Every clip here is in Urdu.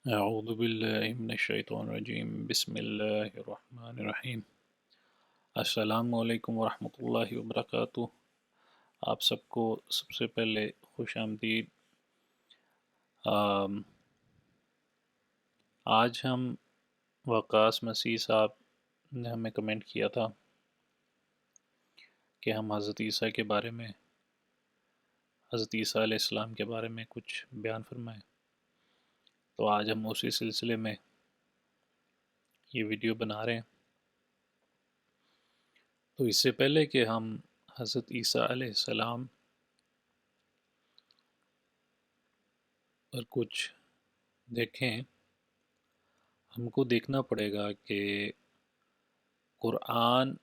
اعوذ باللہ من الشیطان الرجیم بسم اللہ الرحمن الرحیم السلام علیکم ورحمۃ اللہ وبرکاتہ۔ آپ سب کو سب سے پہلے خوش آمدید۔ آم، آج ہم وقاص مسیح صاحب نے ہمیں کمنٹ کیا تھا کہ ہم حضرت عیسیٰ کے بارے میں حضرت عیسیٰ علیہ السلام کے بارے میں کچھ بیان فرمائیں، تو آج ہم اسی سلسلے میں یہ ویڈیو بنا رہے ہیں۔ تو اس سے پہلے کہ ہم حضرت عیسیٰ علیہ السلام پر کچھ دیکھیں، ہم کو دیکھنا پڑے گا کہ قرآن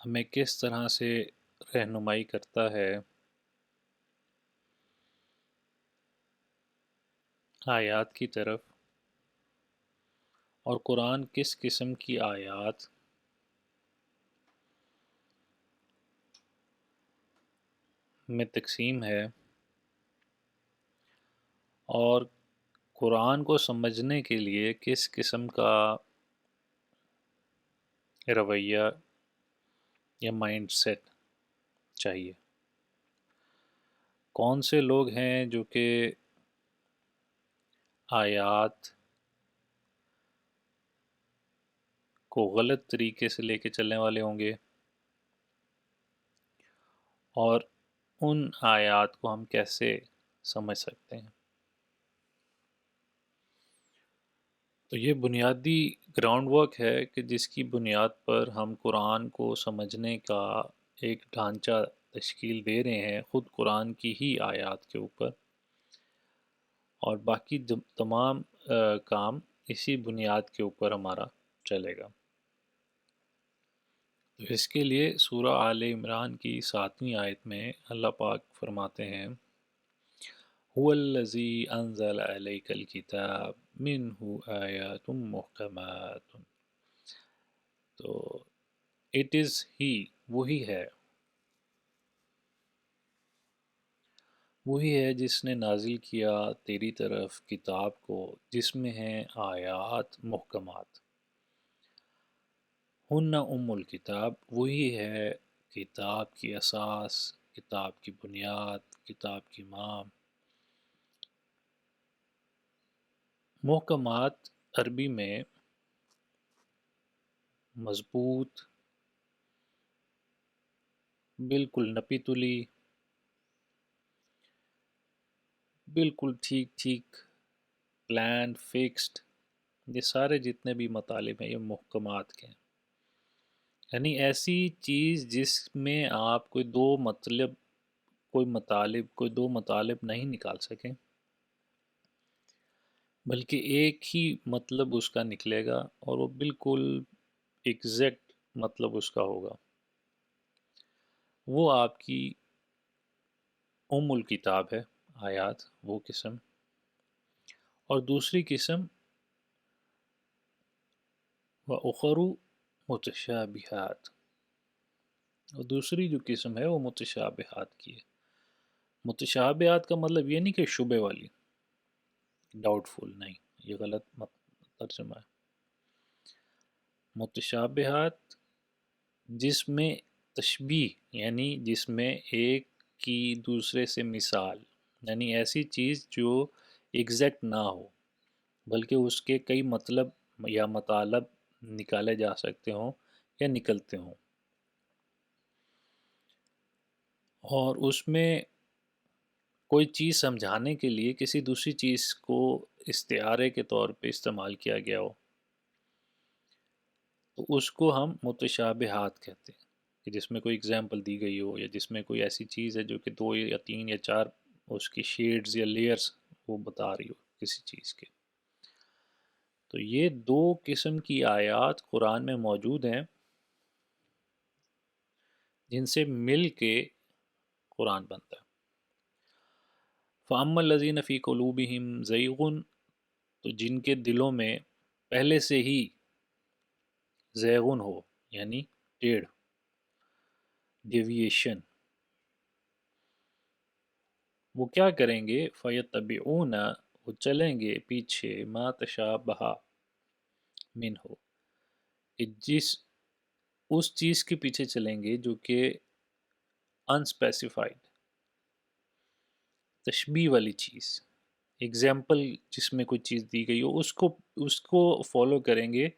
ہمیں کس طرح سے رہنمائی کرتا ہے آیات کی طرف، اور قرآن کس قسم کی آیات میں تقسیم ہے، اور قرآن کو سمجھنے کے لیے کس قسم کا رویہ یا مائنڈ سیٹ چاہیے۔ کون سے لوگ ہیں جو کہ آیات کو غلط طریقے سے لے کے چلنے والے ہوں گے، اور ان آیات کو ہم کیسے سمجھ سکتے ہیں۔ تو یہ بنیادی گراؤنڈ ورک ہے کہ جس کی بنیاد پر ہم قرآن کو سمجھنے کا ایک ڈھانچہ تشکیل دے رہے ہیں، خود قرآن کی ہی آیات کے اوپر، اور باقی تمام کام اسی بنیاد کے اوپر ہمارا چلے گا۔ تو اس کے لیے سورہ آل عمران کی 7ویں آیت میں اللہ پاک فرماتے ہیں، هو الذی انزل علیک الکتاب منہ آیات محکمات۔ تو اٹ از ہی، وہی ہے جس نے نازل کیا تیری طرف کتاب کو جس میں ہیں آیات محکمات۔ ہن ام الکتاب، وہی ہے کتاب کی اساس، کتاب کی بنیاد، کتاب کی ماں۔ محکمات عربی میں مضبوط، بالکل نپی تلی، بالکل ٹھیک ٹھیک، پلان فکسڈ، یہ سارے جتنے بھی مطالب ہیں یہ محکمات کے ہیں۔ یعنی ایسی چیز جس میں آپ کوئی دو مطالب نہیں نکال سکیں، بلکہ ایک ہی مطلب اس کا نکلے گا، اور وہ بالکل ایگزیکٹ مطلب اس کا ہوگا۔ وہ آپ کی ام الکتاب ہے، آیات وہ قسم۔ اور دوسری قسم وَأُخَرُ متشابہات، اور دوسری جو قسم ہے وہ متشابہات کی ہے۔ متشابہات کا مطلب یہ نہیں کہ شبہ والی، ڈاؤٹ فل، نہیں، یہ غلط ترجمہ ہے۔ متشابہات جس میں تشبیہ، یعنی جس میں ایک کی دوسرے سے مثال، یعنی ایسی چیز جو ایگزیکٹ نہ ہو بلکہ اس کے کئی مطلب یا مطالب نکالے جا سکتے ہوں یا نکلتے ہوں، اور اس میں کوئی چیز سمجھانے کے لیے کسی دوسری چیز کو استعارے کے طور پہ استعمال کیا گیا ہو، تو اس کو ہم متشابہات کہتے ہیں، کہ جس میں کوئی اگزامپل دی گئی ہو، یا جس میں کوئی ایسی چیز ہے جو کہ 2 یا 3 یا 4 اس کی شیڈز یا لیئرز وہ بتا رہی ہو کسی چیز کے۔ تو یہ 2 قسم کی آیات قرآن میں موجود ہیں جن سے مل کے قرآن بنتا ہے۔ فَأَمَّا الَّذِينَ فِي قُلُوبِهِمْ زَيْغٌ، تو جن کے دلوں میں پہلے سے ہی زیغن ہو، یعنی ٹیڑھ، ڈیویشن، وہ کیا کریں گے؟ فَيَتَّبِعُونَ، وہ چلیں گے پیچھے ما تشابہ من ہو، اس چیز کے پیچھے چلیں گے جو کہ انسپیسیفائڈ، تشبیہ والی چیز، اگزامپل جس میں کوئی چیز دی گئی ہو اس کو فالو کریں گے۔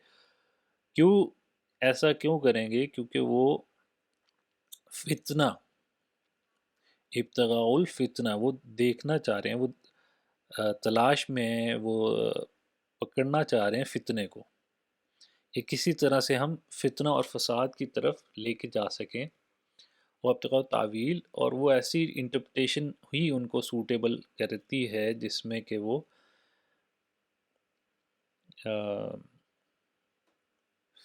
کیوں ایسا کیوں کریں گے؟ کیونکہ وہ فتنہ، ابتغاء الفتنہ، وہ دیکھنا چاہ رہے ہیں، وہ تلاش میں ہیں، وہ پکڑنا چاہ رہے ہیں فتنے کو، کہ کسی طرح سے ہم فتنہ اور فساد کی طرف لے کے جا سکیں۔ وہ ابتغاء تعویل، اور وہ ایسی انٹرپریٹیشن ہی ان کو سوٹیبل کرتی ہے جس میں کہ وہ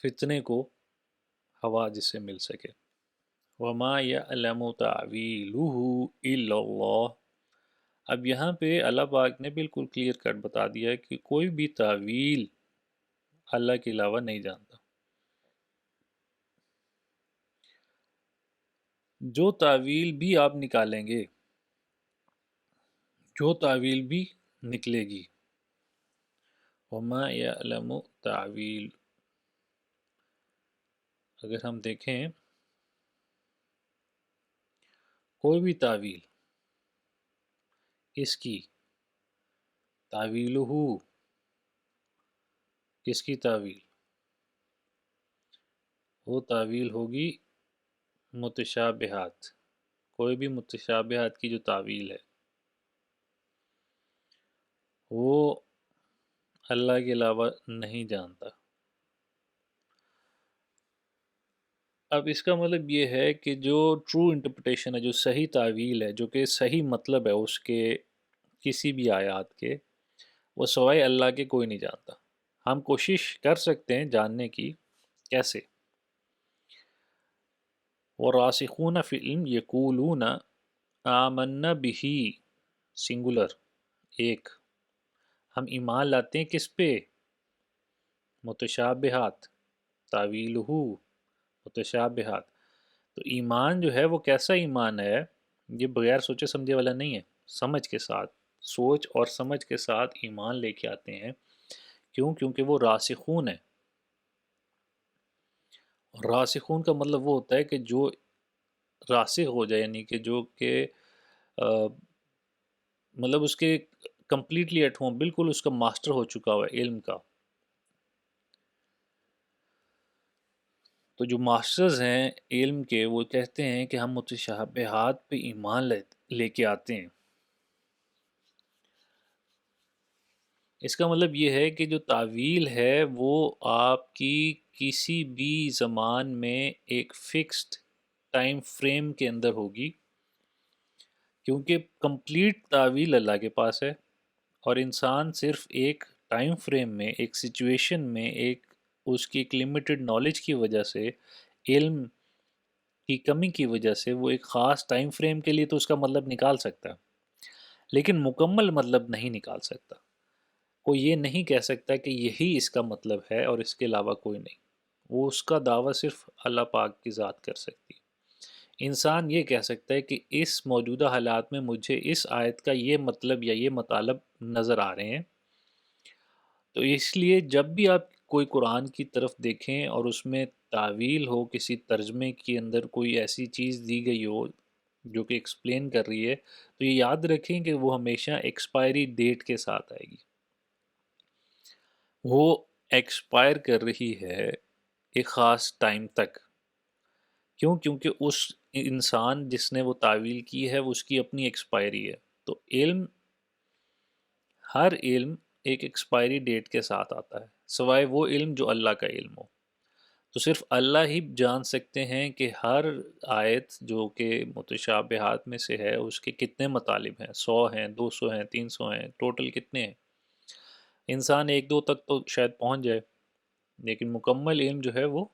فتنے کو ہوا جس سے مل سکے۔ وما یعلم تعویلہ الا اللہ۔ اب یہاں پہ اللہ پاک نے بالکل کلیئر کٹ بتا دیا ہے کہ کوئی بھی تعویل اللہ کے علاوہ نہیں جانتا۔ جو تعویل بھی آپ نکالیں گے، جو تعویل بھی نکلے گی، وما یعلم تعویل، اگر ہم دیکھیں کوئی بھی تعویل، اس کی تعویلہ، کس کی تعویل؟ وہ تعویل ہوگی متشابہات، کوئی بھی متشابہات کی جو تعویل ہے وہ اللہ کے علاوہ نہیں جانتا۔ اب اس کا مطلب یہ ہے کہ جو ٹرو انٹرپریٹیشن ہے، جو صحیح تعویل ہے، جو کہ صحیح مطلب ہے اس کے کسی بھی آیات کے، وہ سوائے اللہ کے کوئی نہیں جانتا۔ ہم کوشش کر سکتے ہیں جاننے کی، کیسے؟ وَالرَّاسِخُونَ فِي الْعِلْمِ يَقُولُونَ آمَنَّا بِهِ، سنگولر، ایک، ہم ایمان لاتے ہیں کس پہ؟ متشابہات، تعویلہ متشابہات۔ تو ایمان جو ہے وہ کیسا ایمان ہے؟ یہ بغیر سوچے سمجھے والا نہیں ہے، سمجھ کے ساتھ، سوچ اور سمجھ کے ساتھ ایمان لے کے آتے ہیں۔ کیوں؟ کیونکہ وہ راسخون ہے۔ راسخون کا مطلب وہ ہوتا ہے کہ جو راسخ ہو جائے، یعنی کہ جو کہ مطلب اس کے کمپلیٹلی ایٹ ہوم، بالکل اس کا ماسٹر ہو چکا ہوا ہے علم کا۔ تو جو ماسٹرز ہیں علم کے، وہ کہتے ہیں کہ ہم متشابہات پہ ایمان لے کے آتے ہیں۔ اس کا مطلب یہ ہے کہ جو تعویل ہے وہ آپ کی کسی بھی زمان میں ایک فکسڈ ٹائم فریم کے اندر ہوگی، کیونکہ کمپلیٹ تعویل اللہ کے پاس ہے، اور انسان صرف ایک ٹائم فریم میں، ایک سچویشن میں، ایک اس کی ایک لمیٹڈ نالج کی وجہ سے، علم کی کمی کی وجہ سے، وہ ایک خاص ٹائم فریم کے لیے تو اس کا مطلب نکال سکتا ہے، لیکن مکمل مطلب نہیں نکال سکتا۔ کوئی یہ نہیں کہہ سکتا کہ یہی اس کا مطلب ہے اور اس کے علاوہ کوئی نہیں۔ وہ اس کا دعویٰ صرف اللہ پاک کی ذات کر سکتی ہے۔ انسان یہ کہہ سکتا ہے کہ اس موجودہ حالات میں مجھے اس آیت کا یہ مطلب یا یہ مطالب نظر آ رہے ہیں، تو اس لیے جب بھی آپ کوئی قرآن کی طرف دیکھیں اور اس میں تعویل ہو، کسی ترجمے کے اندر کوئی ایسی چیز دی گئی ہو جو کہ ایکسپلین کر رہی ہے، تو یہ یاد رکھیں کہ وہ ہمیشہ ایکسپائری ڈیٹ کے ساتھ آئے گی۔ وہ ایکسپائر کر رہی ہے ایک خاص ٹائم تک۔ کیوں؟ کیونکہ اس انسان جس نے وہ تعویل کی ہے اس کی اپنی ایکسپائری ہے۔ تو علم، ہر علم ایک ایکسپائری ڈیٹ کے ساتھ آتا ہے، سوائے وہ علم جو اللہ کا علم ہو۔ تو صرف اللہ ہی جان سکتے ہیں کہ ہر آیت جو کہ متشابہات میں سے ہے اس کے کتنے مطالب ہیں، 100 ہیں، 200 ہیں، 300 ہیں، ٹوٹل کتنے ہیں۔ انسان ایک دو تک تو شاید پہنچ جائے، لیکن مکمل علم جو ہے وہ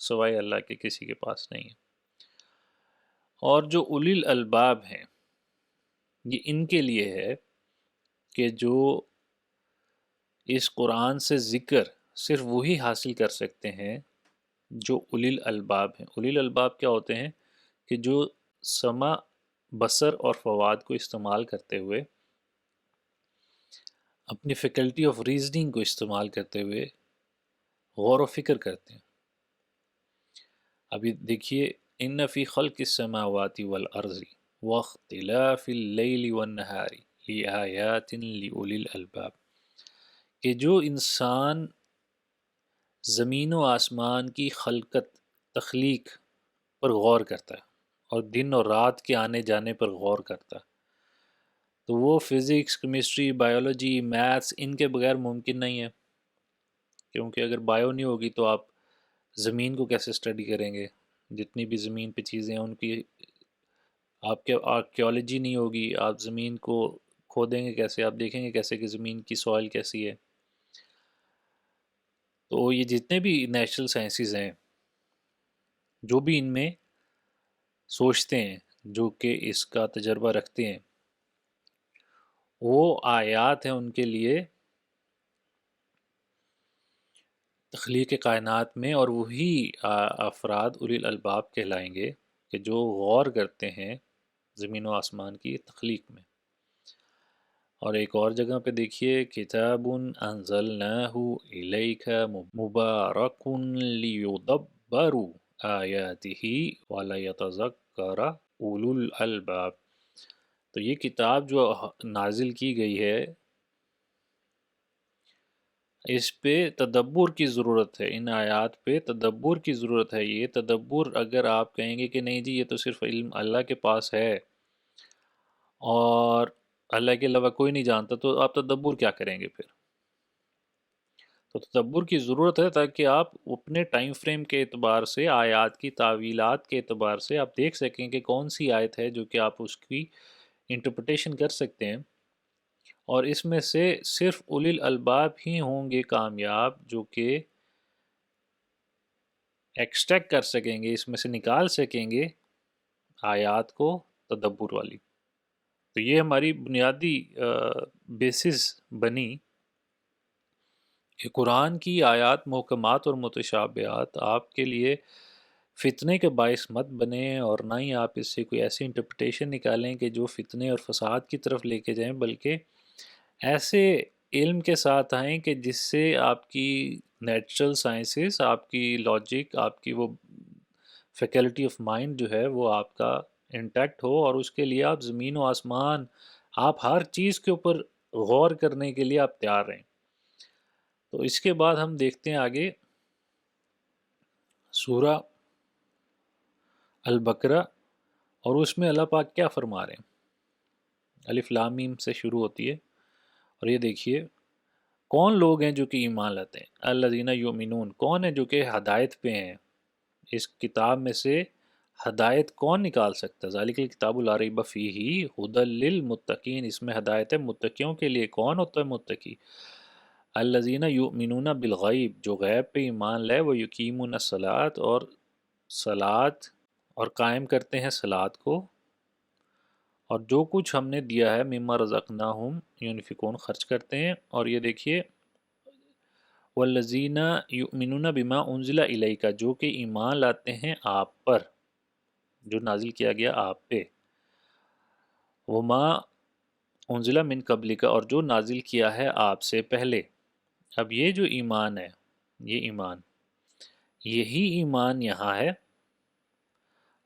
سوائے اللہ کے کسی کے پاس نہیں ہے۔ اور جو اولی الالباب ہیں، یہ ان کے لیے ہے کہ جو اس قرآن سے ذکر صرف وہی حاصل کر سکتے ہیں جو اولی الالباب ہیں۔ اولی الالباب کیا ہوتے ہیں؟ کہ جو سمع، بصر اور فواد کو استعمال کرتے ہوئے اپنی فیکلٹی آف ریزننگ کو استعمال کرتے ہوئے غور و فکر کرتے ہیں۔ ابھی دیکھیے، ان فی خلق السماوات والارض واختلاف اللیل والنہار لآیات لأولی الالباب، کہ جو انسان زمین و آسمان کی خلقت، تخلیق پر غور کرتا ہے اور دن اور رات کے آنے جانے پر غور کرتا ہے، تو وہ فزکس، کیمسٹری، بایولوجی، میتھس ان کے بغیر ممکن نہیں ہے، کیونکہ اگر بایو نہیں ہوگی تو آپ زمین کو کیسے اسٹڈی کریں گے؟ جتنی بھی زمین پہ چیزیں ہیں ان کی آپ کے آرکیولوجی نہیں ہوگی، آپ زمین کو کھودیں گے کیسے؟ آپ دیکھیں گے کیسے کہ زمین کی سوائل کیسی ہے؟ تو یہ جتنے بھی نیچرل سائنسز ہیں، جو بھی ان میں سوچتے ہیں، جو کہ اس کا تجربہ رکھتے ہیں، وہ آیات ہیں ان کے لیے تخلیق کائنات میں، اور وہی افراد اولی الالباب کہلائیں گے کہ جو غور کرتے ہیں زمین و آسمان کی تخلیق میں۔ اور ایک اور جگہ پہ دیکھیے، کتاب انزلناہ الیک مبارک لیدبروا آیاتہ ولیتذکر اولو الالباب۔ تو یہ کتاب جو نازل کی گئی ہے، اس پہ تدبر کی ضرورت ہے، ان آیات پہ تدبر کی ضرورت ہے۔ یہ تدبر اگر آپ کہیں گے کہ نہیں جی یہ تو صرف علم اللہ کے پاس ہے اور اللہ کے علاوہ کوئی نہیں جانتا، تو آپ تدبر کیا کریں گے پھر؟ تو تدبر کی ضرورت ہے تاکہ آپ اپنے ٹائم فریم کے اعتبار سے، آیات کی تعویلات کے اعتبار سے آپ دیکھ سکیں کہ کون سی آیت ہے جو کہ آپ اس کی انٹرپریٹیشن کر سکتے ہیں، اور اس میں سے صرف اولی الالباب ہی ہوں گے کامیاب جو کہ ایکسٹریکٹ کر سکیں گے، اس میں سے نکال سکیں گے آیات کو تدبر والی۔ تو یہ ہماری بنیادی بیسس بنی کہ قرآن کی آیات محکمات اور متشابہات آپ کے لیے فتنے کے باعث مت بنیں، اور نہ ہی آپ اس سے کوئی ایسی انٹرپریٹیشن نکالیں کہ جو فتنے اور فساد کی طرف لے کے جائیں، بلکہ ایسے علم کے ساتھ آئیں کہ جس سے آپ کی نیچرل سائنسز، آپ کی لاجک، آپ کی وہ فیکلٹی آف مائنڈ جو ہے وہ آپ کا انٹیکٹ ہو، اور اس کے لیے آپ زمین و آسمان، آپ ہر چیز کے اوپر غور کرنے کے لیے آپ تیار رہیں۔ تو اس کے بعد ہم دیکھتے ہیں آگے سورہ البقرہ، اور اس میں اللہ پاک کیا فرما رہے ہیں۔ الف لام میم سے شروع ہوتی ہے، اور یہ دیکھیے کون لوگ ہیں جو کہ ایمان لاتے ہیں۔ الذین یؤمنون، کون ہے جو کہ ہدایت پہ ہیں؟ اس کتاب میں سے ہدایت کون نکال سکتا ہے؟ ذالک الکتاب لا ریب فیہ ھدی للمتقین، اس میں ہدایت ہے متقیوں کے لیے۔ کون ہوتا ہے متقی؟ الذین یؤمنون بالغیب، جو غیب پہ ایمان لائے، وہ یقیمون الصلاۃ، اور صلاۃ اور قائم کرتے ہیں صلاۃ کو، اور جو کچھ ہم نے دیا ہے مما رزقناہم ینفقون، خرچ کرتے ہیں۔ اور یہ دیکھیے والذین یؤمنون بما انزل الیک، جو کہ ایمان لاتے ہیں آپ پر، جو نازل کیا گیا آپ پہ، وما انزل من قبلک، اور جو نازل کیا ہے آپ سے پہلے۔ اب یہ جو ایمان ہے، یہ ایمان، یہی ایمان یہاں ہے،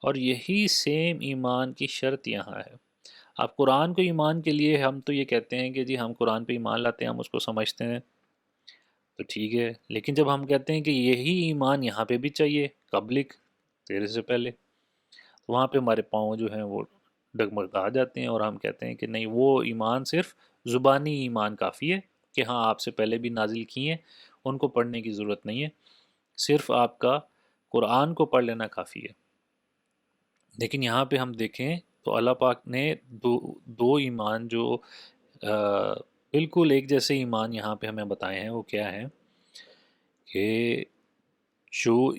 اور یہی سیم ایمان کی شرط یہاں ہے۔ آپ قرآن کو ایمان کے لیے، ہم تو یہ کہتے ہیں کہ جی ہم قرآن پہ ایمان لاتے ہیں، ہم اس کو سمجھتے ہیں، تو ٹھیک ہے، لیکن جب ہم کہتے ہیں کہ یہی ایمان یہاں پہ بھی چاہیے، قبلک، تیرے سے پہلے، تو وہاں پہ ہمارے پاؤں جو ہیں وہ ڈگمگا جاتے ہیں، اور ہم کہتے ہیں کہ نہیں، وہ ایمان صرف زبانی ایمان کافی ہے کہ ہاں آپ سے پہلے بھی نازل کی ہیں، ان کو پڑھنے کی ضرورت نہیں ہے، صرف آپ کا قرآن کو پڑھ لینا کافی ہے۔ لیکن یہاں پہ ہم دیکھیں تو اللہ پاک نے دو ایمان جو بالکل ایک جیسے ایمان یہاں پہ ہمیں بتائے ہیں، وہ کیا ہیں کہ جو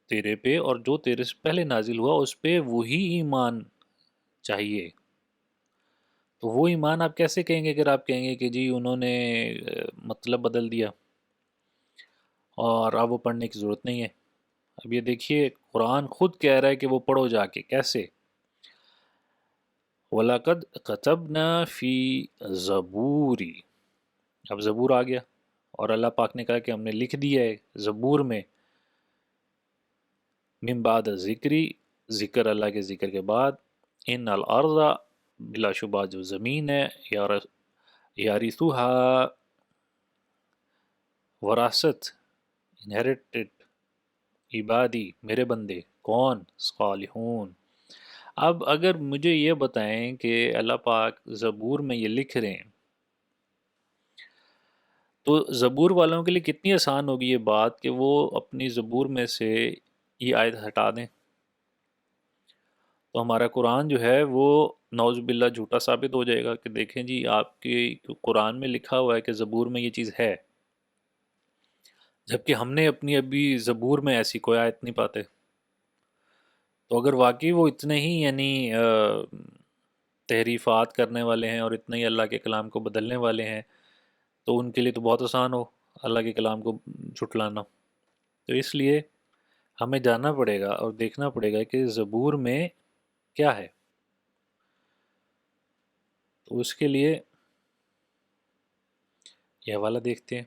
تیرے پہ اور جو تیرے سے پہلے نازل ہوا اس پہ وہی ایمان چاہیے۔ تو وہ ایمان آپ کیسے کہیں گے اگر آپ کہیں گے کہ جی انہوں نے مطلب بدل دیا اور اب وہ پڑھنے کی ضرورت نہیں ہے؟ اب یہ دیکھیے قرآن خود کہہ رہا ہے کہ وہ پڑھو جا کے، کیسے؟ وَلَقَدْ كَتَبْنَا فِي الزَّبُورِ، اب زبور آ گیا اور اللہ پاک نے کہا کہ ہم نے لکھ دیا ہے زبور میں، من بعد ذکری، ذکر اللہ کے ذکر کے بعد، ان الارض، بلا شبہ جو زمین ہے، یارثوہا، وراثت، انہیریٹڈ، عبادی میرے بندے، کون؟ صالحون۔ اب اگر مجھے یہ بتائیں کہ اللہ پاک زبور میں یہ لکھ رہے ہیں، تو زبور والوں کے لیے کتنی آسان ہوگی یہ بات کہ وہ اپنی زبور میں سے یہ آیت ہٹا دیں، تو ہمارا قرآن جو ہے وہ نعوذ باللہ جھوٹا ثابت ہو جائے گا کہ دیکھیں جی آپ کے قرآن میں لکھا ہوا ہے کہ زبور میں یہ چیز ہے، جبکہ ہم نے اپنی ابھی زبور میں ایسی کوئی آیت نہیں پاتے۔ تو اگر واقعی وہ اتنے ہی یعنی تحریفات کرنے والے ہیں اور اتنے ہی اللہ کے کلام کو بدلنے والے ہیں، تو ان کے لیے تو بہت آسان ہو اللہ کے کلام کو جھٹلانا۔ تو اس لیے ہمیں جاننا پڑے گا اور دیکھنا پڑے گا کہ زبور میں کیا ہے، تو اس کے لیے یہ حوالہ دیکھتے ہیں،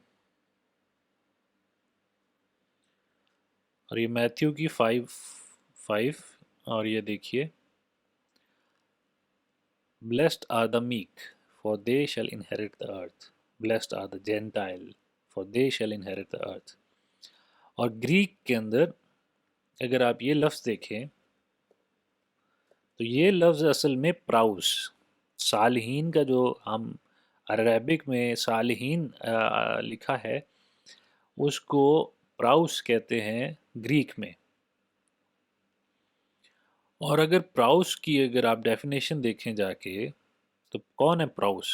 اور یہ میتھیو کی 5:5، اور یہ دیکھیے blessed are the meek for they shall inherit the earth, blessed are the gentile for they shall inherit the earth۔ اور گریک کے اندر اگر آپ یہ لفظ دیکھیں تو یہ لفظ اصل میں پراؤس، صالحین کا جو ہم عربک میں صالحین لکھا ہے اس کو پراؤس کہتے ہیں گریک میں۔ اور اگر پراؤس کی اگر آپ ڈیفینیشن دیکھیں جا کے تو کون ہے پراؤس؟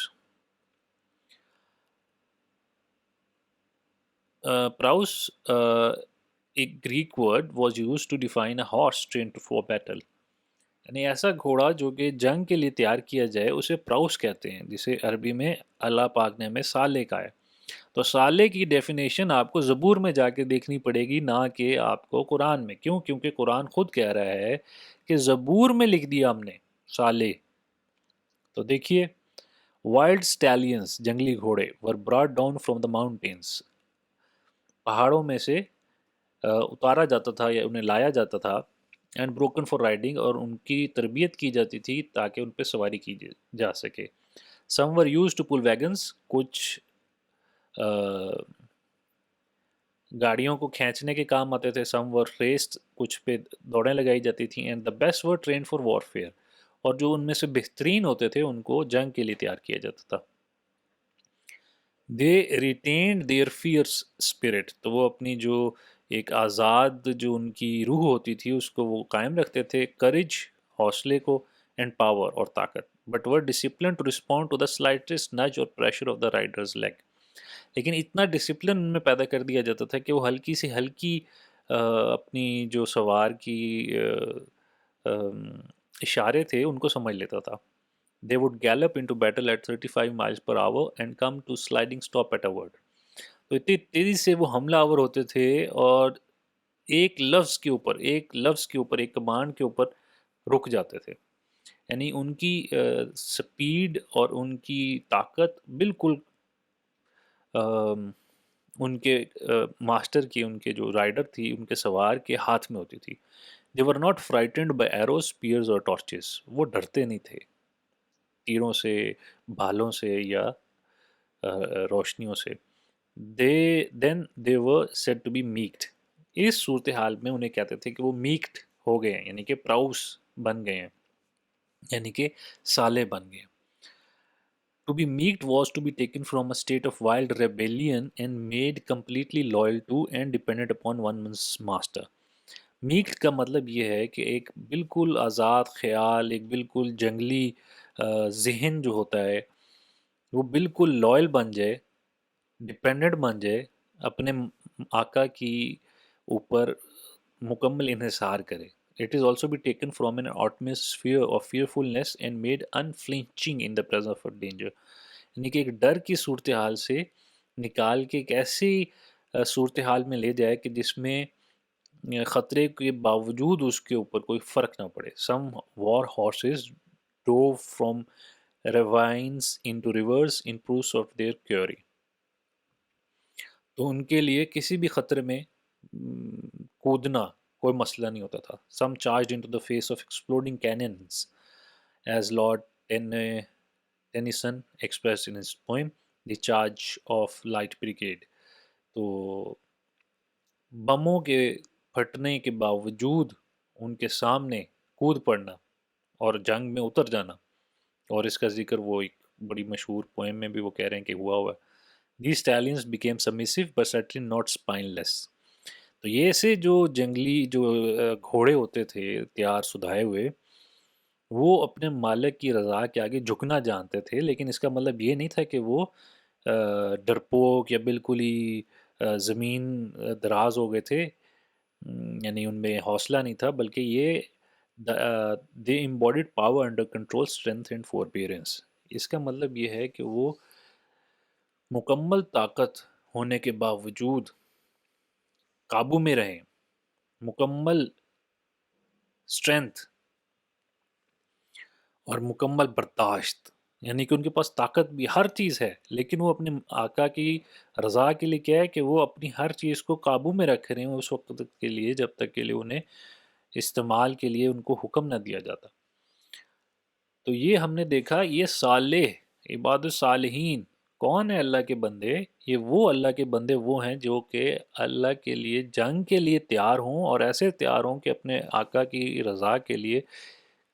پراؤس ایک Greek word was use to define a horse train to for battle, یعنی ایسا گھوڑا جو کہ جنگ کے لیے تیار کیا جائے اسے پراؤس کہتے ہیں، جسے عربی میں اللہ پاک نے ہمیں صالح کہا ہے۔ تو صالح کی ڈیفینیشن آپ کو زبور میں جا کے دیکھنی پڑے گی، نہ کہ آپ کو قرآن میں۔ کیوں؟ کیونکہ قرآن خود کہہ رہا ہے کہ زبور میں لکھ دیا ہم نے صالح۔ تو دیکھیے وائلڈ سٹیلینز، جنگلی گھوڑے، were brought down from the mountains, پہاڑوں میں سے اتارا جاتا تھا یا انہیں لایا جاتا تھا، اینڈ بروکن فار رائڈنگ، اور ان کی تربیت کی جاتی تھی تاکہ ان پہ سواری کی جا سکے۔ سم ور یوز ٹو پل ویگنس، کچھ گاڑیوں کو کھینچنے کے کام آتے تھے، سم ور ریسڈ، کچھ پہ دوڑیں لگائی جاتی تھیں، and the best were train for warfare, اور جو ان میں سے بہترین ہوتے تھے ان کو جنگ کے لیے تیار کیا جاتا تھا۔ دے ریٹینڈ دیئر فیئرس اسپرٹ، تو وہ اپنی جو ایک آزاد جو ان کی روح ہوتی تھی اس کو وہ قائم رکھتے تھے، کریج، حوصلے کو، اینڈ پاور، اور طاقت، but were discipline to respond to the slightest nudge or pressure of the rider's leg, لیکن اتنا ڈسپلن ان میں پیدا کر دیا جاتا تھا کہ وہ ہلکی سے ہلکی اپنی جو سوار کی اشارے تھے ان کو سمجھ لیتا تھا۔ They would gallop into battle at 35 miles per hour and come to sliding stop at a word۔ تو اتنی تیزی سے وہ حملہ آور ہوتے تھے اور ایک لفظ کے اوپر، ایک کمانڈ کے اوپر رک جاتے تھے، یعنی ان کی سپیڈ اور ان کی طاقت بالکل ان کے ماسٹر کی، ان کے جو رائڈر تھی، ان کے سوار کے ہاتھ میں ہوتی تھی۔ They were not frightened by arrows, spears or torches، وہ ڈرتے نہیں تھے تیروں سے، بھالوں سے یا روشنیوں سے۔ They were said to be meeked، اس صورتحال میں انہیں کہتے تھے کہ وہ میکڈ ہو گئے ہیں، یعنی کہ پراؤس بن گئے ہیں، یعنی کہ صالح بن گئے۔ To be meeked was to be taken from a state of wild rebellion and made completely loyal to and dependent upon one's master۔ میکڈ کا مطلب یہ ہے کہ ایک بالکل آزاد خیال، ایک بالکل جنگلی ذہن جو ہوتا ہے وہ بالکل لائل بن جائے، ڈپینڈنٹ بن جائے، اپنے آقا کی اوپر مکمل انحصار کرے۔ It is also be taken from an atmosphere of fearfulness and made unflinching in the presence of danger، یعنی کہ ایک ڈر کی صورتحال سے نکال کے ایک ایسی صورتحال میں لے جائے کہ جس میں خطرے کے باوجود اس کے اوپر کوئی فرق نہ پڑے۔ Some war horses drove from ravines into rivers in pursuit of their quarry۔ تو ان کے لیے کسی بھی خطرے میں کودنا کوئی مسئلہ نہیں ہوتا تھا. Some charged into the face of exploding cannons, as Lord Tennyson expressed in his poem, The Charge of Light Brigade. تو بموں کے پھٹنے کے باوجود ان کے سامنے کود پڑنا اور جنگ میں اتر جانا، اور اس کا ذکر وہ ایک بڑی مشہور پوئم میں بھی وہ کہہ رہے ہیں کہ ہوا ہوا ہے. These stallions became submissive but certainly not spineless. تو یہ ایسے جو جنگلی جو گھوڑے ہوتے تھے تیار سدھائے ہوئے، وہ اپنے مالک کی رضا کے آگے جھکنا جانتے تھے، لیکن اس کا مطلب یہ نہیں تھا کہ وہ ڈرپوک یا بالکل ہی زمین دراز ہو گئے تھے. یعنی ان میں حوصلہ نہیں تھا، بلکہ یہ the embodied power under control strength and forbearance. اس کا مطلب یہ ہے کہ وہ مکمل طاقت ہونے کے باوجود قابو میں رہیں، مکمل اسٹرینتھ اور مکمل برداشت. یعنی کہ ان کے پاس طاقت بھی ہر چیز ہے، لیکن وہ اپنے آقا کی رضا کے لیے کیا ہے کہ وہ اپنی ہر چیز کو قابو میں رکھ رہے ہیں اس وقت تک کے لیے جب تک کے لیے انہیں استعمال کے لیے ان کو حکم نہ دیا جاتا. تو یہ ہم نے دیکھا، یہ صالح عباد الصالحین کون ہے؟ اللہ کے بندے. یہ وہ اللہ کے بندے وہ ہیں جو کہ اللہ کے لیے جنگ کے لیے تیار ہوں، اور ایسے تیار ہوں کہ اپنے آقا کی رضا کے لیے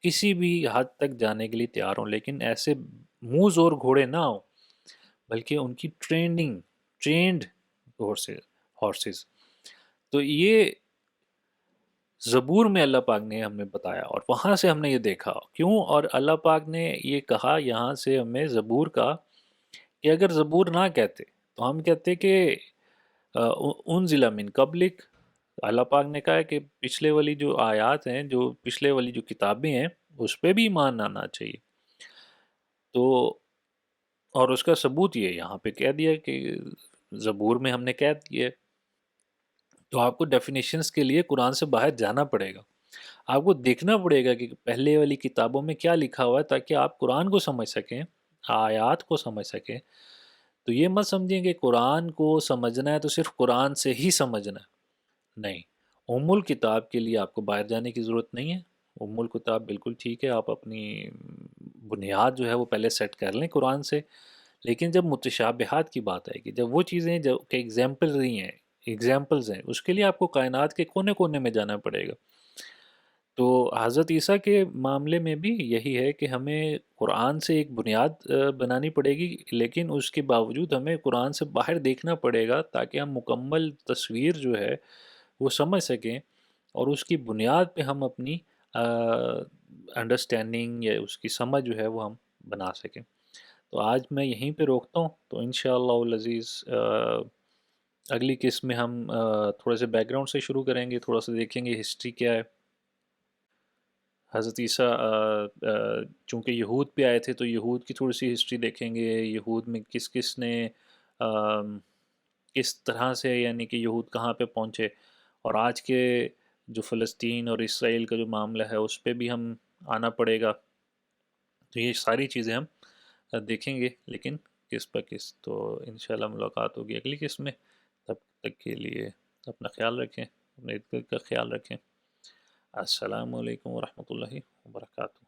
کسی بھی حد تک جانے کے لیے تیار ہوں، لیکن ایسے منہ زور گھوڑے نہ ہوں، بلکہ ان کی ٹرینڈ ہارسز. تو یہ زبور میں اللہ پاک نے ہمیں بتایا، اور وہاں سے ہم نے یہ دیکھا کیوں. اور اللہ پاک نے یہ کہا یہاں سے ہمیں زبور کا، کہ اگر زبور نہ کہتے تو ہم کہتے کہ انزل من قبلک. اللہ پاک نے کہا ہے کہ پچھلے والی جو آیات ہیں، جو پچھلے والی جو کتابیں ہیں، اس پہ بھی ایمان آنا چاہیے. تو اور اس کا ثبوت یہ یہاں پہ کہہ دیا کہ زبور میں ہم نے کہہ دیا. تو آپ کو ڈیفینیشنز کے لیے قرآن سے باہر جانا پڑے گا، آپ کو دیکھنا پڑے گا کہ پہلے والی کتابوں میں کیا لکھا ہوا ہے، تاکہ آپ قرآن کو سمجھ سکیں، آیات کو سمجھ سکیں. تو یہ مت سمجھیں کہ قرآن کو سمجھنا ہے تو صرف قرآن سے ہی سمجھنا ہے. نہیں، ام الکتاب کے لیے آپ کو باہر جانے کی ضرورت نہیں ہے. ام الکتاب بالکل ٹھیک ہے، آپ اپنی بنیاد جو ہے وہ پہلے سیٹ کر لیں قرآن سے. لیکن جب متشابہات کی بات آئے گی، جب وہ چیزیں جو کہ ایگزامپلز ہیں، اس کے لیے آپ کو کائنات کے کونے کونے میں جانا پڑے گا. تو حضرت عیسیٰ کے معاملے میں بھی یہی ہے کہ ہمیں قرآن سے ایک بنیاد بنانی پڑے گی، لیکن اس کے باوجود ہمیں قرآن سے باہر دیکھنا پڑے گا تاکہ ہم مکمل تصویر جو ہے وہ سمجھ سکیں، اور اس کی بنیاد پہ ہم اپنی انڈرسٹینڈنگ یا اس کی سمجھ جو ہے وہ ہم بنا سکیں. تو آج میں یہیں پہ روکتا ہوں. تو انشاءاللہ العزیز اگلی قسط میں ہم تھوڑے سے بیک گراؤنڈ سے شروع کریں گے، تھوڑا سا دیکھیں گے ہسٹری کیا ہے. حضرت عیسیٰ چونکہ یہود پہ آئے تھے تو یہود کی تھوڑی سی ہسٹری دیکھیں گے، یہود میں کس کس نے کس طرح سے، یعنی کہ یہود کہاں پہ پہنچے، اور آج کے جو فلسطین اور اسرائیل کا جو معاملہ ہے اس پہ بھی ہم آنا پڑے گا. تو یہ ساری چیزیں ہم دیکھیں گے، لیکن قسط بہ قسط. تو انشاءاللہ ملاقات ہوگی اگلی قسط میں. تب تک کے لیے اپنا خیال رکھیں، اپنے ارد گرد کا خیال رکھیں. السلام علیکم ورحمۃ اللہ وبرکاتہ.